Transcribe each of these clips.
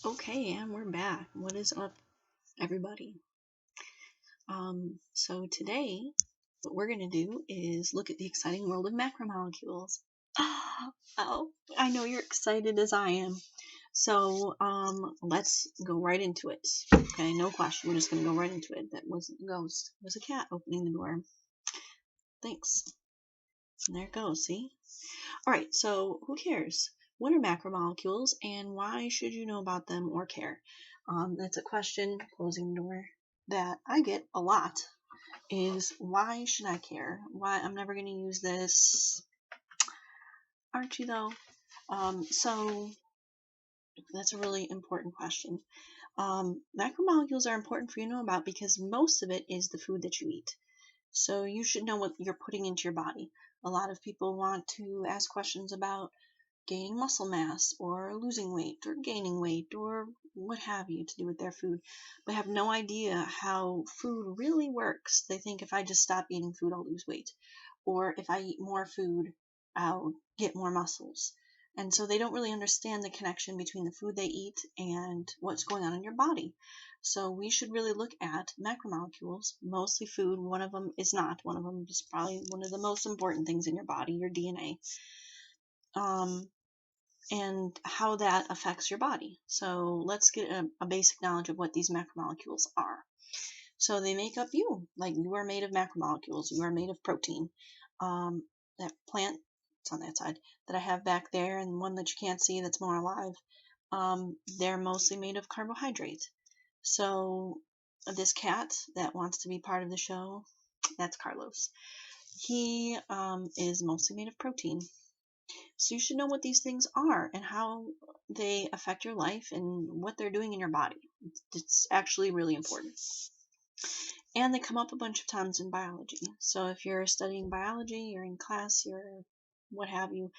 Okay, and we're back. What is up, everybody? So today, what we're going to do is look at the exciting world of macromolecules. Oh, I know you're excited as I am. So, let's go right into it. Okay, no question. We're just going to go right into it. That wasn't a ghost. It was a cat opening the door. Thanks. And there it goes, see? Alright, so who cares? What are macromolecules and why should you know about them or care? That's a question, closing the door, that I get a lot, is why should I care? Why? I'm never going to use this. Aren't you though? So that's a really important question. Macromolecules are important for you to know about because most of it is the food that you eat. So you should know what you're putting into your body. A lot of people want to ask questions about gaining muscle mass or losing weight or gaining weight or what have you to do with their food, but have no idea how food really works. They think if I just stop eating food, I'll lose weight, or if I eat more food, I'll get more muscles. And so they don't really understand the connection between the food they eat and what's going on in your body. So we should really look at macromolecules, mostly food. One of them is not. One of them is probably one of the most important things in your body, your DNA. And how that affects your body. So let's get a basic knowledge of what these macromolecules are. So they make up you. Like, you are made of macromolecules. You are made of protein. That plant, it's on that side, that I have back there, and one that you can't see that's more alive, they're mostly made of carbohydrate. So this cat that wants to be part of the show, that's Carlos. He is mostly made of protein. So you should know what these things are and how they affect your life and what they're doing in your body. It's actually really important. And they come up a bunch of times in biology. So if you're studying biology, you're in class, you're what have you,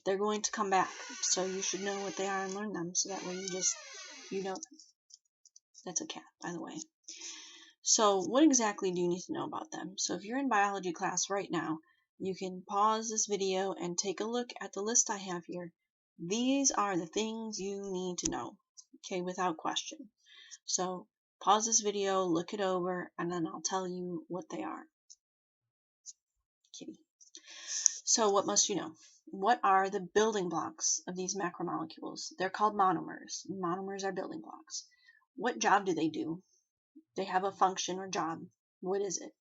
they're going to come back. So you should know what they are and learn them. So that way you know them. That's a cat, by the way. So what exactly do you need to know about them? So if you're in biology class right now, you can pause this video and take a look at the list I have here. These are the things you need to know, okay, without question. So pause this video, look it over, and then I'll tell you what they are. Kitty. So what must you know? What are the building blocks of these macromolecules? They're called monomers. Monomers are building blocks. What job do they do? They have a function or job. What is it?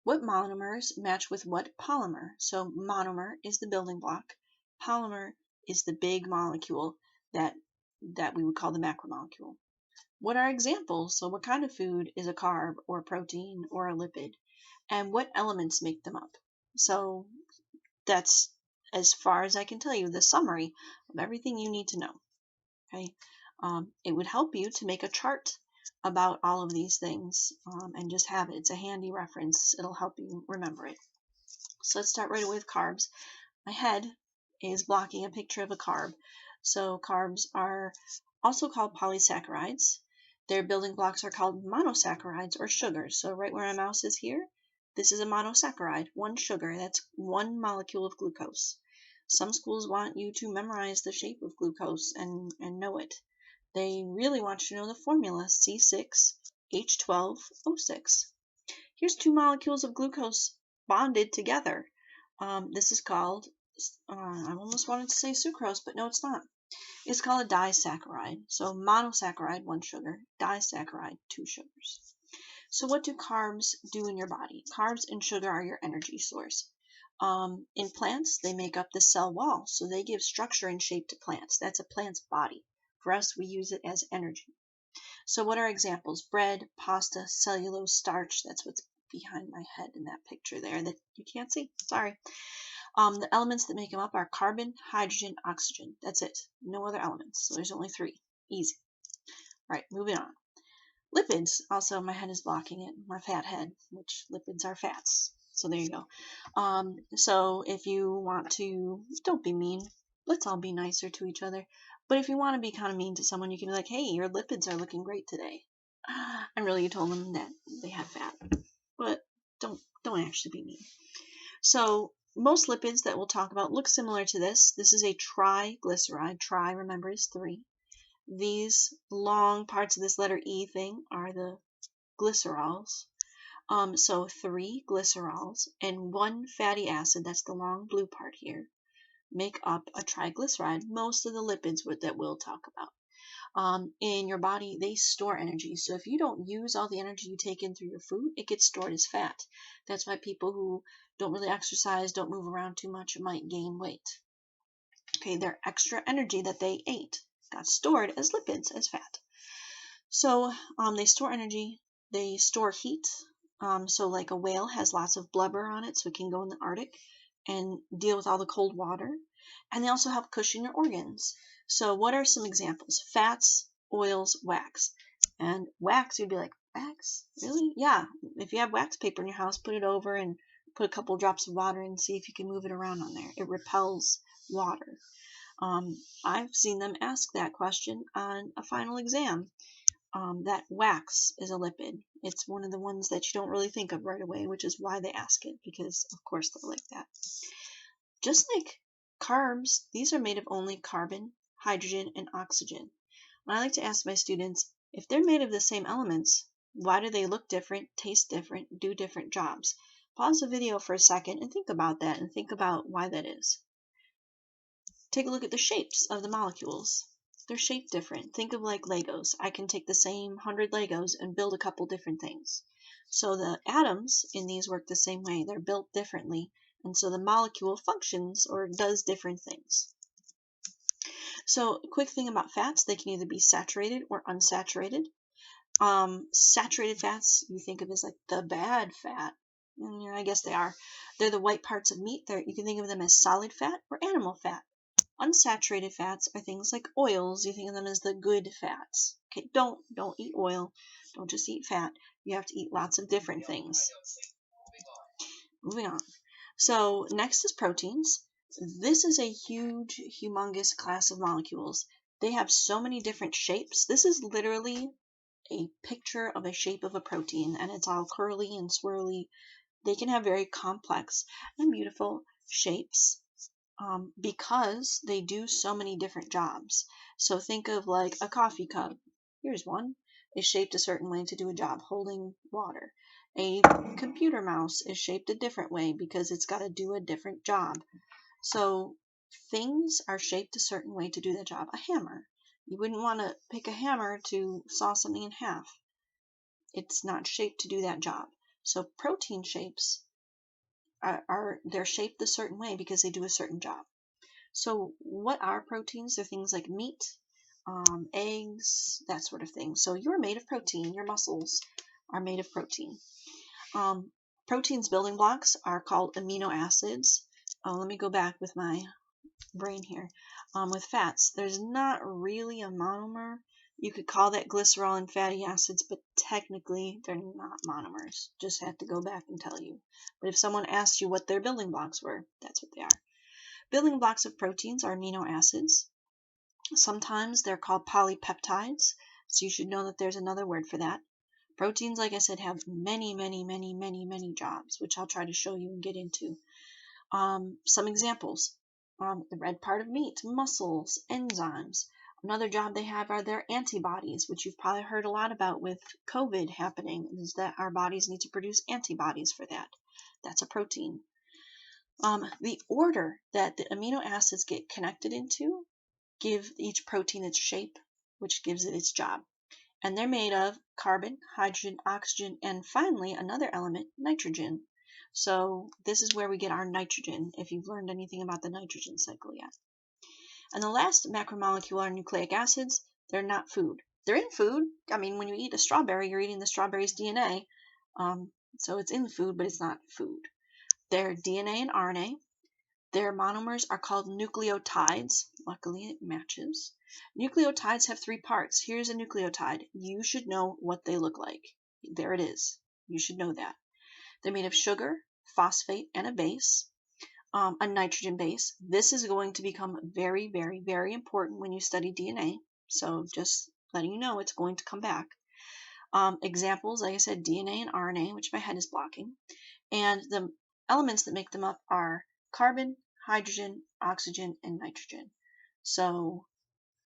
What monomers match with what polymer? So monomer is the building block. Polymer is the big molecule that we would call the macromolecule. What are examples? So what kind of food is a carb or a protein or a lipid? And what elements make them up? So that's, as far as I can tell you, the summary of everything you need to know. Okay, it would help you to make a chart about all of these things and just have it. It's a handy reference. It'll help you remember it. So let's start right away with carbs. My head is blocking a picture of a carb. So carbs are also called polysaccharides. Their building blocks are called monosaccharides or sugars. So right where my mouse is here, this is a monosaccharide, one sugar. That's one molecule of glucose. Some schools want you to memorize the shape of glucose and know it. They really want you to know the formula, C6H12O6. Here's two molecules of glucose bonded together. This is called, I almost wanted to say sucrose, but no, it's not. It's called a disaccharide. So monosaccharide, one sugar, disaccharide, two sugars. So what do carbs do in your body? Carbs and sugar are your energy source. In plants, they make up the cell wall, so they give structure and shape to plants. That's a plant's body. For us, we use it as energy. So what are examples? Bread, pasta, cellulose, starch. That's what's behind my head in that picture there that you can't see. Sorry. The elements that make them up are carbon, hydrogen, oxygen. That's it. No other elements. So there's only three. Easy. All right, moving on. Lipids. Also, my head is blocking it. My fat head, which lipids are fats. So there you go. So if you want to, don't be mean. Let's all be nicer to each other. But if you want to be kind of mean to someone, you can be like, hey, your lipids are looking great today. And really, you told them that they have fat. But don't actually be mean. So most lipids that we'll talk about look similar to this. This is a triglyceride. Tri, remember, is 3. These long parts of this letter E thing are the glycerols. So 3 glycerols and 1 fatty acid, that's the long blue part here, make up a triglyceride, most of the lipids that we'll talk about. In your body, they store energy. So if you don't use all the energy you take in through your food, it gets stored as fat. That's why people who don't really exercise, don't move around too much, might gain weight. Okay, their extra energy that they ate got stored as lipids, as fat. So they store energy, they store heat. So like a whale has lots of blubber on it, so it can go in the Arctic and deal with all the cold water. And they also help cushion your organs. So what are some examples? Fats, oils, wax. And wax, you'd be like, wax? Really? Yeah. If you have wax paper in your house, put it over and put a couple drops of water and see if you can move it around on there. It repels water. I've seen them ask that question on a final exam. That wax is a lipid. It's one of the ones that you don't really think of right away, which is why they ask it, because of course they're like that. Just like carbs, these are made of only carbon, hydrogen, and oxygen. And I like to ask my students, if they're made of the same elements, why do they look different, taste different, do different jobs? Pause the video for a second and think about that, and think about why that is. Take a look at the shapes of the molecules. They're shaped different. Think of like Legos. I can take the same 100 Legos and build a couple different things. So the atoms in these work the same way. They're built differently. And so the molecule functions or does different things. So a quick thing about fats, they can either be saturated or unsaturated. Saturated fats you think of as like the bad fat. And I guess they are. They're the white parts of meat. You can think of them as solid fat or animal fat. Unsaturated fats are things like oils. You think of them as the good fats. Okay, don't eat oil. Don't just eat fat. You have to eat lots of different things. Moving on. So next is proteins. This is a huge, humongous class of molecules. They have so many different shapes. This is literally a picture of a shape of a protein, and it's all curly and swirly. They can have very complex and beautiful shapes. Because they do so many different jobs. So think of like a coffee cup. Here's one. Is shaped a certain way to do a job, holding water. A computer mouse is shaped a different way because it's got to do a different job. So things are shaped a certain way to do that job. A hammer. You wouldn't want to pick a hammer to saw something in half. It's not shaped to do that job. So protein shapes they're shaped a certain way because they do a certain job. So what are proteins? They're things like meat, eggs, that sort of thing. So you're made of protein. Your muscles are made of protein. Protein's building blocks are called amino acids. Let me go back with my brain here. With fats, there's not really a monomer. You could call that glycerol and fatty acids, but technically they're not monomers. Just have to go back and tell you. But if someone asked you what their building blocks were, that's what they are. Building blocks of proteins are amino acids. Sometimes they're called polypeptides, so you should know that there's another word for that. Proteins, like I said, have many, many, many, many, many jobs, which I'll try to show you and get into. Some examples. The red part of meat, muscles, enzymes. Another job they have are their antibodies, which you've probably heard a lot about with COVID happening, is that our bodies need to produce antibodies for that. That's a protein. The order that the amino acids get connected into give each protein its shape, which gives it its job. And they're made of carbon, hydrogen, oxygen, and finally another element, nitrogen. So this is where we get our nitrogen, if you've learned anything about the nitrogen cycle yet. And the last macromolecule are nucleic acids. They're not food. They're in food. I mean, when you eat a strawberry, you're eating the strawberry's DNA. So it's in the food, but it's not food. They're DNA and RNA. Their monomers are called nucleotides. Luckily, it matches. Nucleotides have 3 parts. Here's a nucleotide. You should know what they look like. There it is. You should know that. They're made of sugar, phosphate, and a base, a nitrogen base. This is going to become very, very, very important when you study DNA. So just letting you know it's going to come back. Examples, like I said, DNA and RNA, which my head is blocking. And the elements that make them up are carbon, hydrogen, oxygen, and nitrogen. So